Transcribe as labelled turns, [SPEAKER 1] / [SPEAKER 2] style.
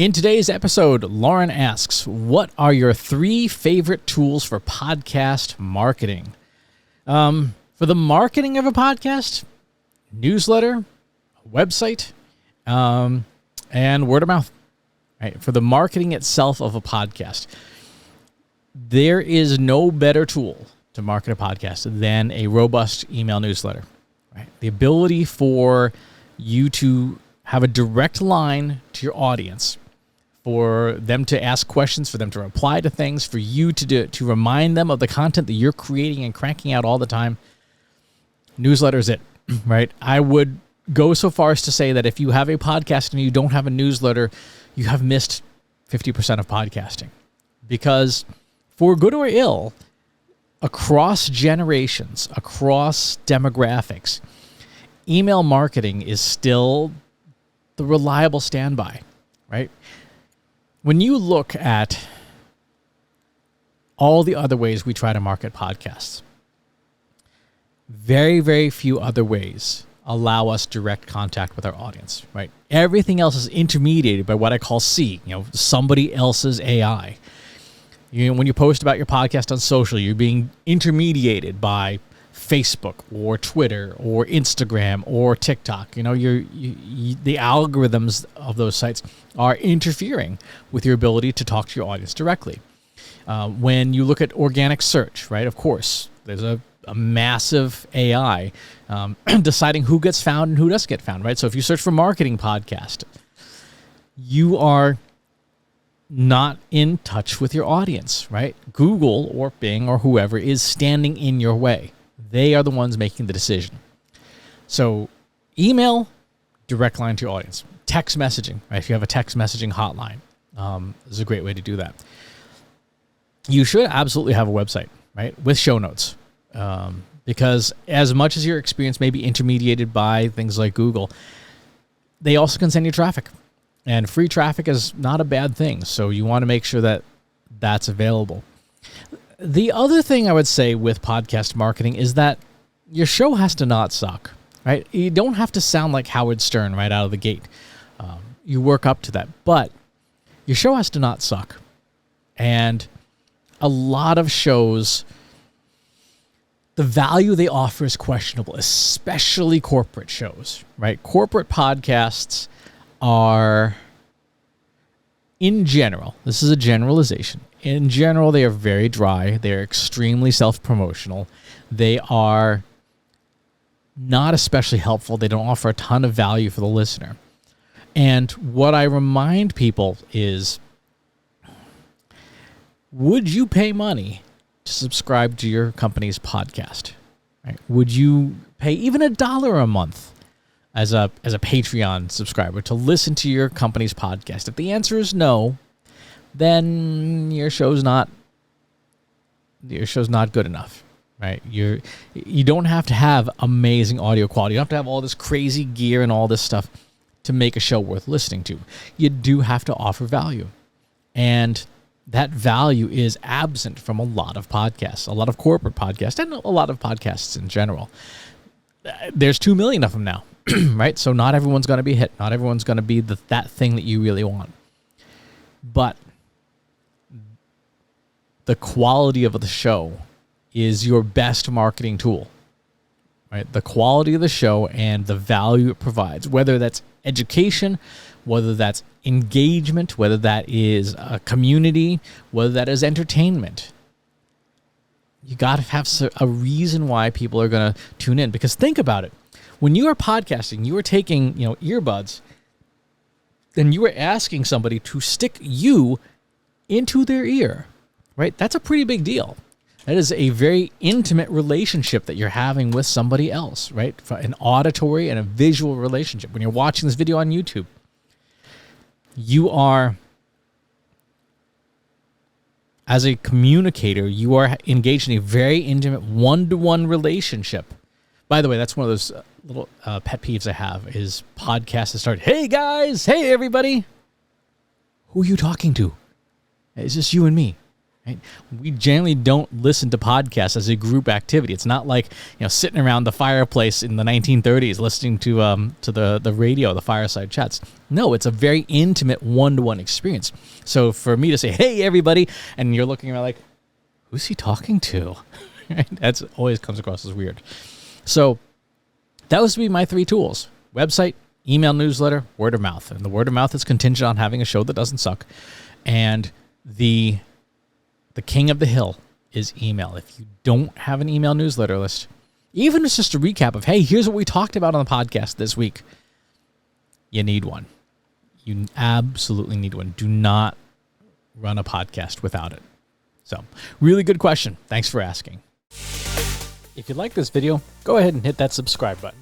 [SPEAKER 1] In today's episode, Lauren asks, what are your 3 favorite tools for podcast marketing? For the marketing of a podcast, newsletter, website, and word of mouth. Right? For the marketing itself of a podcast, there is no better tool to market a podcast than a robust email newsletter. Right? The ability for you to have a direct line to your audience, for them to ask questions, for them to reply to things, for you to remind them of the content that you're creating and cranking out all the time. Newsletter is it, right? I would go so far as to say that if you have a podcast and you don't have a newsletter, you have missed 50% of podcasting. Because for good or ill, across generations, across demographics, email marketing is still the reliable standby, right? When you look at all the other ways we try to market podcasts, very, very few other ways allow us direct contact with our audience, right? Everything else is intermediated by what I call C, somebody else's AI. When you post about your podcast on social, you're being intermediated by Facebook or Twitter or Instagram or TikTok. The algorithms of those sites are interfering with your ability to talk to your audience directly. When you look at organic search, right, of course, there's a massive AI deciding who gets found and who doesn't get found, right? So if you search for marketing podcast, you are not in touch with your audience, right? Google or Bing or whoever is standing in your way. They are the ones making the decision. So email, direct line to your audience. Text messaging, right? If you have a text messaging hotline, this is a great way to do that. You should absolutely have a website, right? With show notes. Because as much as your experience may be intermediated by things like Google, they also can send you traffic. And free traffic is not a bad thing. So you want to make sure that that's available. The other thing I would say with podcast marketing is that your show has to not suck, right? You don't have to sound like Howard Stern right out of the gate. You work up to that. But your show has to not suck. And a lot of shows, the value they offer is questionable, especially corporate shows, right? Corporate podcasts are, in general, this is a generalization. In general, they are very dry. They're extremely self-promotional. They are not especially helpful. They don't offer a ton of value for the listener. And what I remind people is, would you pay money to subscribe to your company's podcast? Right? Would you pay even $1 a month as a Patreon subscriber to listen to your company's podcast? If the answer is no, then your show's not good enough, right? You don't have to have amazing audio quality. You don't have to have all this crazy gear and all this stuff to make a show worth listening to. You do have to offer value. And that value is absent from a lot of podcasts, a lot of corporate podcasts, and a lot of podcasts in general. There's 2 million of them now, right? So not everyone's going to be hit. Not everyone's going to be that thing that you really want. But the quality of the show is your best marketing tool, right? The quality of the show and the value it provides, whether that's education, whether that's engagement, whether that is a community, whether that is entertainment. You got to have a reason why people are going to tune in. Because think about it. When you are podcasting, you are taking, earbuds, and you are asking somebody to stick you into their ear, right? That's a pretty big deal. That is a very intimate relationship that you're having with somebody else, right? An auditory and a visual relationship. When you're watching this video on YouTube, you are, as a communicator, you are engaged in a very intimate one-to-one relationship. By the way, that's one of those little pet peeves I have, is podcasts that start, hey guys, hey everybody. Who are you talking to? It's just you and me. Right? We generally don't listen to podcasts as a group activity. It's not like, sitting around the fireplace in the 1930s listening to the radio, the fireside chats. No, it's a very intimate one-to-one experience. So for me to say, "Hey, everybody," and you're looking around like, who's he talking to? Right? That's always comes across as weird. So that was to be my 3 tools: website, email newsletter, word of mouth. And the word of mouth is contingent on having a show that doesn't suck. And the king of the hill is email. If you don't have an email newsletter list, even if it's just a recap of, hey, here's what we talked about on the podcast this week, you need one. You absolutely need one. Do not run a podcast without it. So, really good question. Thanks for asking. If you like this video, go ahead and hit that subscribe button.